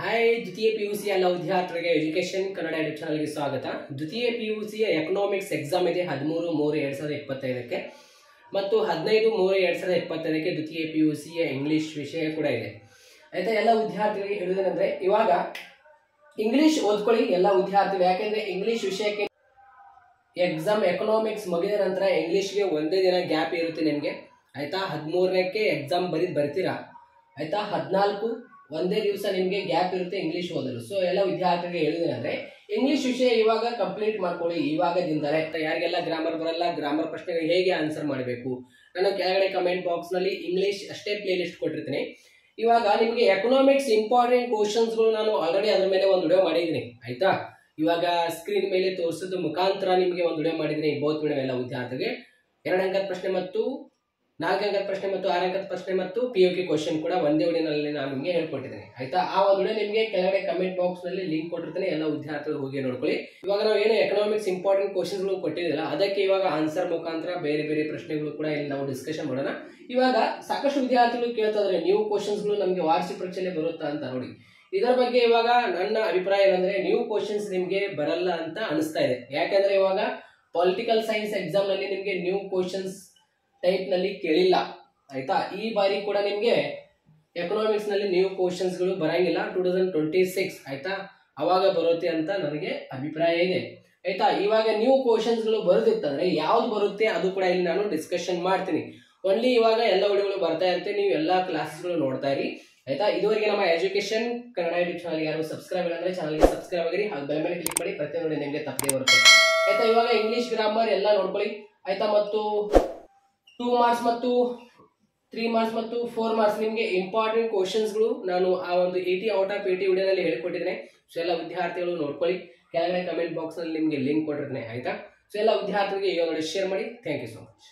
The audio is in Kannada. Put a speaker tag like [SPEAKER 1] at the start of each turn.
[SPEAKER 1] ಹಾಯ್ ದ್ವಿತೀಯ PUC ಎಲ್ಲ ವಿದ್ಯಾರ್ಥಿಗಳಿಗೆ ಎಜುಕೇಶನ್ ಕನ್ನಡ ಯೂಟ್ಯೂಬ್ ಚಾನಲ್ಗೆ ಸ್ವಾಗತ. ದ್ವಿತೀಯ PUC ಎಕನಾಮಿಕ್ಸ್ ಎಕ್ಸಾಮ್ ಇದೆ 13/3/2025ಕ್ಕೆ ಮತ್ತು 15/3/2025ಕ್ಕೆ ದ್ವಿತೀಯ PUC ಇಂಗ್ಲಿಷ್ ವಿಷಯ ಕೂಡ ಇದೆ. ಆಯ್ತಾ, ಎಲ್ಲ ವಿದ್ಯಾರ್ಥಿಗಳಿಗೆ ಹೇಳುವುದೇನೆಂದ್ರೆ ಇವಾಗ ಇಂಗ್ಲಿಷ್ ಓದ್ಕೊಳ್ಳಿ ಎಲ್ಲ ವಿದ್ಯಾರ್ಥಿಗಳು. ಯಾಕೆಂದ್ರೆ ಇಂಗ್ಲಿಷ್ ವಿಷಯಕ್ಕೆ ಎಕ್ಸಾಮ್ ಎಕನಾಮಿಕ್ಸ್ ಮುಗಿದ ನಂತರ ಇಂಗ್ಲಿಷ್ಗೆ ಒಂದೇ ದಿನ ಗ್ಯಾಪ್ ಇರುತ್ತೆ ನಿಮಗೆ. ಆಯ್ತಾ, 13ಕ್ಕೆ ಎಕ್ಸಾಮ್ ಬರ್ತೀರಾ. ಆಯ್ತಾ, 14 ಒಂದೇ ದಿವಸ ನಿಮಗೆ ಗ್ಯಾಪ್ ಇರುತ್ತೆ ಇಂಗ್ಲಿಷ್ ಓದಲು. ಸೊ ಎಲ್ಲ ವಿದ್ಯಾರ್ಥಿಗಳಿಗೆ ಹೇಳಿದ್ರೆ ಇಂಗ್ಲಿಷ್ ವಿಷಯ ಇವಾಗ ಕಂಪ್ಲೀಟ್ ಮಾಡ್ಕೊಳ್ಳಿ ಇವಾಗದಿಂದಲೇ. ಯಾರಿಗೆಲ್ಲ ಗ್ರಾಮರ್ ಬರಲ್ಲ, ಗ್ರಾಮರ್ ಪ್ರಶ್ನೆಗಳಿಗೆ ಹೇಗೆ ಆನ್ಸರ್ ಮಾಡಬೇಕು, ನಾನು ಕೆಳಗಡೆ ಕಮೆಂಟ್ ಬಾಕ್ಸ್ ನಲ್ಲಿ ಇಂಗ್ಲಿಷ್ ಅಷ್ಟೇ ಪ್ಲೇ ಲಿಸ್ಟ್ ಕೊಟ್ಟಿರ್ತೀನಿ. ಇವಾಗ ನಿಮಗೆ ಎಕನಾಮಿಕ್ಸ್ ಇಂಪಾರ್ಟೆಂಟ್ ಕ್ವಶನ್ಸ್ಗಳು ನಾನು ಆಲ್ರೆಡಿ ಅದ್ರ ಮೇಲೆ ಒಂದು ವಿಡಿಯೋ ಮಾಡಿದ್ದೀನಿ. ಆಯ್ತಾ, ಇವಾಗ ಸ್ಕ್ರೀನ್ ಮೇಲೆ ತೋರಿಸೋದು ಮುಖಾಂತರ ನಿಮಗೆ ಒಂದು ವಿಡಿಯೋ ಮಾಡಿದ್ದೀನಿ. ಬೋತ್ ವಿಡಿಯೋ ಎಲ್ಲ ವಿದ್ಯಾರ್ಥಿಗೆ 2 ಅಂಕದ ಪ್ರಶ್ನೆ ಮತ್ತು 4 ಅಂಕದ ಪ್ರಶ್ನೆ ಮತ್ತು 6 ಅಂಕದ ಪ್ರಶ್ನೆ ಮತ್ತು POQ ಕ್ವಶನ್ ಕೂಡ ಒಂದೇ ವಿಡಿಯೋನಲ್ಲಿ ನಾನು ನಿಮಗೆ ಹೇಳ್ಕೊಟ್ಟಿದ್ದೇನೆ. ಆಯ್ತಾ, ಆ ಒಂದು ವಿಡಿಯೋ ನಿಮಗೆ ಕೆಳಗಡೆ ಕಮೆಂಟ್ ಬಾಕ್ಸ್ ನಲ್ಲಿ ಲಿಂಕ್ ಕೊಟ್ಟಿರ್ತೇನೆ, ಎಲ್ಲ ವಿದ್ಯಾರ್ಥಿಗಳು ಹೋಗಿ ನೋಡ್ಕೊಳ್ಳಿ. ಇವಾಗ ನಾವು ಏನು ಎಕನಾಮಿಕ್ಸ್ ಇಂಪಾರ್ಟೆಂಟ್ ಕ್ವಶನ್ಸ್ಗಳು ಕೊಟ್ಟಿದ್ದಿಲ್ಲ, ಅದಕ್ಕೆ ಇವಾಗ ಆನ್ಸರ್ ಮುಖಾಂತರ ಬೇರೆ ಬೇರೆ ಪ್ರಶ್ನೆಗಳು ಕೂಡ ಇಲ್ಲಿ ನಾವು ಡಿಸ್ಕಷನ್ ಮಾಡೋಣ. ಇವಾಗ ಸಾಕಷ್ಟು ವಿದ್ಯಾರ್ಥಿಗಳು ಕೇಳ್ತಾ ಇದ್ದಾರೆ, ನ್ಯೂ ಕ್ವಶನ್ಸ್ಗಳು ನಮಗೆ ವಾರ್ಷಿಕ ಪರೀಕ್ಷೆಯಲ್ಲಿ ಬರುತ್ತಾ ಅಂತ. ನೋಡಿ, ಇದರ ಬಗ್ಗೆ ಇವಾಗ ನನ್ನ ಅಭಿಪ್ರಾಯ ಏನಂದ್ರೆ ನ್ಯೂ ಕ್ವಶನ್ಸ್ ನಿಮಗೆ ಬರಲ್ಲ ಅಂತ ಅನಿಸ್ತಾ ಇದೆ. ಯಾಕಂದ್ರೆ ಇವಾಗ ಪೊಲಿಟಿಕಲ್ ಸೈನ್ಸ್ ಎಕ್ಸಾಮ್ ನಲ್ಲಿ ನಿಮಗೆ ನ್ಯೂ ಕ್ವಶನ್ಸ್ ಟೈಪ್ ನಲ್ಲಿ ಕೇಳಿಲ್ಲ. ಆಯ್ತಾ, ಈ ಬಾರಿ ಕೂಡ ನಿಮಗೆ ಎಕನಾಮಿಕ್ಸ್ ನಲ್ಲಿ ನ್ಯೂ ಕ್ವಶನ್ಸ್ ಗಳು ಬರಂಗಿಲ್ಲ. 2026 ಆಯ್ತಾ, ಅವಾಗ ಬರುತ್ತೆ ಅಂತ ನನಗೆ ಅಭಿಪ್ರಾಯ ಇದೆ. ಆಯ್ತಾ, ಇವಾಗ ನ್ಯೂ ಕ್ವಶನ್ಸ್ ಗಳು ಬರುತ್ತಿತ್ತಂದ್ರೆ ಯಾವ್ದು ಬರುತ್ತೆ ಅದು ಕೂಡ ಇಲ್ಲಿ ನಾನು ಡಿಸ್ಕಷನ್ ಮಾಡ್ತೀನಿ. ಓನ್ಲಿ ಇವಾಗ ಎಲ್ಲ ವಿಡಿಯೋಗಳು ಬರ್ತಾ ಇರುತ್ತೆ, ನೀವು ಎಲ್ಲಾ ಕ್ಲಾಸಸ್ಗಳು ನೋಡ್ತಾ ಇರಿ. ಆಯ್ತಾ, ಇದುವರೆಗೆ ನಮ್ಮ ಎಜುಕೇಶನ್ ಕನ್ನಡ ಯೂಟ್ಯೂಬ್ ಚಾನಲ್ ಯಾರು ಸಬ್ಸ್ಕ್ರೈಬ್ ಇಲ್ಲ ಅಂದ್ರೆ ಚಾನಲ್ಗೆ ಸಬ್ಸ್ಕ್ರೈಬ್ ಆಗಿರಿ, ಹಾಗೂ ಬೆಲ್ ಮೇಲೆ ಕ್ಲಿಕ್ ಮಾಡಿ, ಪ್ರತಿಯೊಂದು ನಿಮಗೆ ತಪ್ಪದೇ ಬರುತ್ತೆ. ಆಯ್ತಾ, ಇವಾಗ ಇಂಗ್ಲಿಷ್ ಗ್ರಾಮರ್ ಎಲ್ಲ ನೋಡ್ಕೊಳ್ಳಿ. ಆಯ್ತಾ, ಮತ್ತು 2 ಮಾರ್ಕ್ಸ್ ಮತ್ತು 3 ಮಾರ್ಕ್ಸ್ ಮತ್ತು 4 ಮಾರ್ಕ್ಸ್ ನಿಮಗೆ ಇಂಪಾರ್ಟೆಂಟ್ ಕ್ವಶನ್ಸ್ಗಳು ನಾನು ಆ ಒಂದು 80 ಔಟ್ ಆಫ್ 80 ವಿಡಿಯೋನಲ್ಲಿ ಹೇಳ್ಕೊಟ್ಟಿದ್ದೇನೆ. ಸೊ ಎಲ್ಲ ವಿದ್ಯಾರ್ಥಿಗಳು ನೋಡ್ಕೊಳ್ಳಿ, ಕೆಳಗಡೆ ಕಮೆಂಟ್ ಬಾಕ್ಸ್ ನಲ್ಲಿ ನಿಮಗೆ ಲಿಂಕ್ ಕೊಟ್ಟಿರ್ತೇನೆ. ಆಯ್ತಾ, ಸೊ ಎಲ್ಲ ವಿದ್ಯಾರ್ಥಿಗಳಿಗೆ ಈಗ ನೋಡಿ ಶೇರ್ ಮಾಡಿ. Thank you so much.